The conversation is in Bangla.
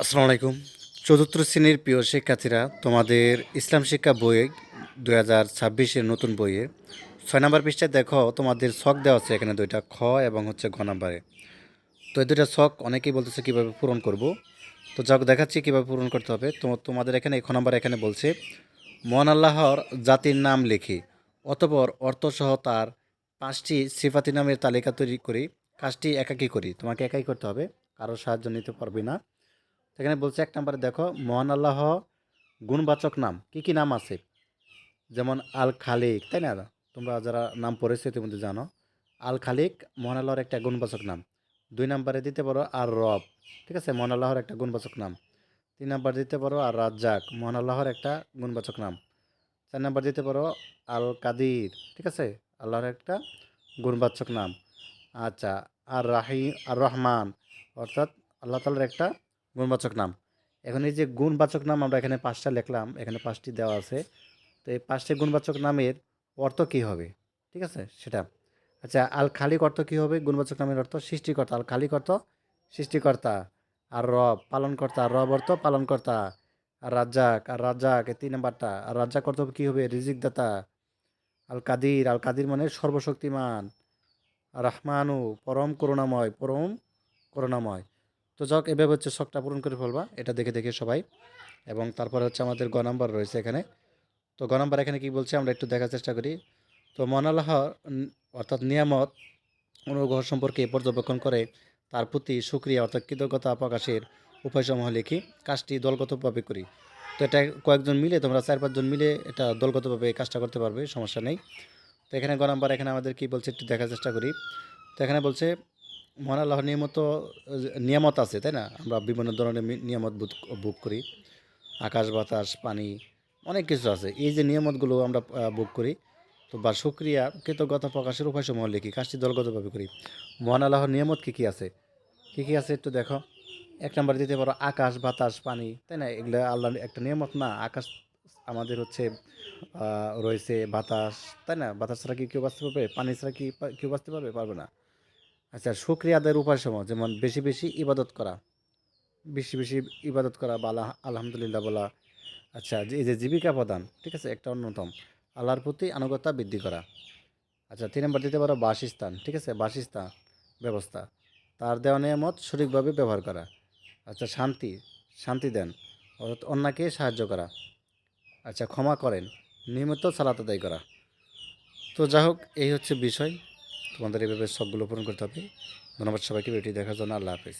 আসসালামু আলাইকুম। চতুর্থ শ্রেণীর প্রিয় শিক্ষার্থীরা, তোমাদের ইসলাম শিক্ষা বই 2026-এর নতুন বইয়ে 6 নম্বর পৃষ্ঠায় দেখো, তোমাদের ছক দেওয়া আছে এখানে দুইটা, খ এবং হচ্ছে ঘ নাম্বারে। তো এই দুইটা ছক অনেকেই বলতেছে কীভাবে পূরণ করব। তো যাক দেখাচ্ছি কীভাবে পূরণ করতে হবে। তোমাদের এখানে খ নাম্বার এখানে বলছে, মহান আল্লাহর জাতির নাম লিখি, অতঃপর অর্থসহ তার 5টি সিফাতি নামের তালিকা তৈরি করি। কাজটি একাকী করি, তোমাকে একাই করতে হবে, কারো সাহায্য নিতে পারবি না। এখানে বলছে 1 নম্বরে দেখো, মহান আল্লাহ গুণবাচক নাম কি কি নাম আছে, যেমন আল খালিক, তাই না? তোমরা যারা নাম পড়েছো ইতিমধ্যে জানো আল খালিক মহান আল্লাহর একটা গুণবাচক নাম। 2 নম্বরে দিতে পারো আর রব, ঠিক আছে, মহান আল্লাহর একটা গুণবাচক নাম। 3 নম্বর দিতে পারো আর রাজ্জাক, মহান আল্লাহর একটা গুণবাচক নাম। 4 নম্বর দিতে পারো আল কাদির, ঠিক আছে, আল্লাহর একটা গুণবাচক নাম। আচ্ছা, আর রহমান, অর্থাৎ আল্লাহ তাআলার একটা গুণবাচক নাম। এখন এই যে গুণবাচক নাম আমরা এখানে 5টা লিখলাম, এখানে 5টি দেওয়া আছে। তো এই 5টি গুণবাচক নামের অর্থ কী হবে, ঠিক আছে সেটা। আচ্ছা, আল খালিক অর্থ কী হবে? গুণবাচক নামের অর্থ সৃষ্টিকর্তা, আল খালিক অর্থ সৃষ্টিকর্তা। আর রব পালনকর্তা, রব অর্থ পালনকর্তা। আর রাজ্জাক এই 3 নম্বরটা, আর রাজ্জাক অর্থ কী হবে? রিজিকদাতা। আল কাদির মানে সর্বশক্তিমান। রাহমানু পরম করুণাময়, পরম করুণাময়। তো যাক, এভাবে হচ্ছে শখটা পূরণ করে ফেলবা, এটা দেখে দেখে সবাই। এবং তারপরে হচ্ছে আমাদের গ নাম্বার রয়েছে এখানে। তো গ নাম্বার এখানে কি বলছে আমরা একটু দেখার চেষ্টা করি। তো মহান আল্লাহ অর্থাৎ নিয়ামত অনুগ্রহ সম্পর্কে পর্যবেক্ষণ করে তার প্রতি সুক্রিয়া অর্থাৎ কৃতজ্ঞতা প্রকাশের উপায়সমূহ লিখি, কাজটি দলগতভাবে করি। তো এটা কয়েকজন মিলে, তোমরা 4-5 জন মিলে এটা দলগতভাবে এই কাজটা করতে পারবে, সমস্যা নেই। তো এখানে গ নাম্বার এখানে আমাদের কি বলছে একটু দেখার চেষ্টা করি। তো এখানে বলছে মহান আল্লাহর নিয়ামত আছে, তাই না? আমরা বিভিন্ন ধরনের নিয়ামত ভোগ করি, আকাশ বাতাস পানি, অনেক কিছু আছে। এই যে নিয়ামতগুলো আমরা ভোগ করি, তো বা শুকরিয়া কৃতজ্ঞতা প্রকাশের উপায়সমূহ লিখি, কাজটি দলগতভাবে করি। মহান আল্লাহর নিয়ামত কী কী আছে, কী কী আছে একটু দেখো। 1 নম্বর দিতে পারো আকাশ বাতাস পানি, তাই না? এগুলো আল্লাহর একটা নিয়ামত না? আকাশ আমাদের হচ্ছে রয়েছে, বাতাস, তাই না? বাতাস ছাড়া কি কেউ বাঁচতে পারবে? পানি ছাড়া কি কেউ বাঁচতে পারবে? পারবে না। আচ্ছা, শুকরিয়া আদায়ের উপায়সমূহ যেমন বেশি বেশি ইবাদত করা, বেশি বেশি ইবাদত করা বা আলহামদুলিল্লাহ বলা। আচ্ছা, যে এই যে জীবিকা প্রদান, ঠিক আছে, একটা অন্যতম। আল্লাহর প্রতি আনুগত্যা বৃদ্ধি করা। আচ্ছা, 3 নম্বর দিতে পারো বাসস্থান, ঠিক আছে, বাসস্থান ব্যবস্থা, তার দেওয়া নিয়ামত সঠিকভাবে ব্যবহার করা। আচ্ছা, শান্তি, শান্তি দেন, অর্থাৎ অন্যকে সাহায্য করা। আচ্ছা, ক্ষমা করেন, নিয়মিত সালাত আদায় করা। তো যাই হোক, এই হচ্ছে বিষয়, তোমাদের এভাবে সবগুলো পূরণ করতে হবে। ধন্যবাদ সবাইকে ভিডিওটি দেখার জন্য। আল্লাহ হাফিজ।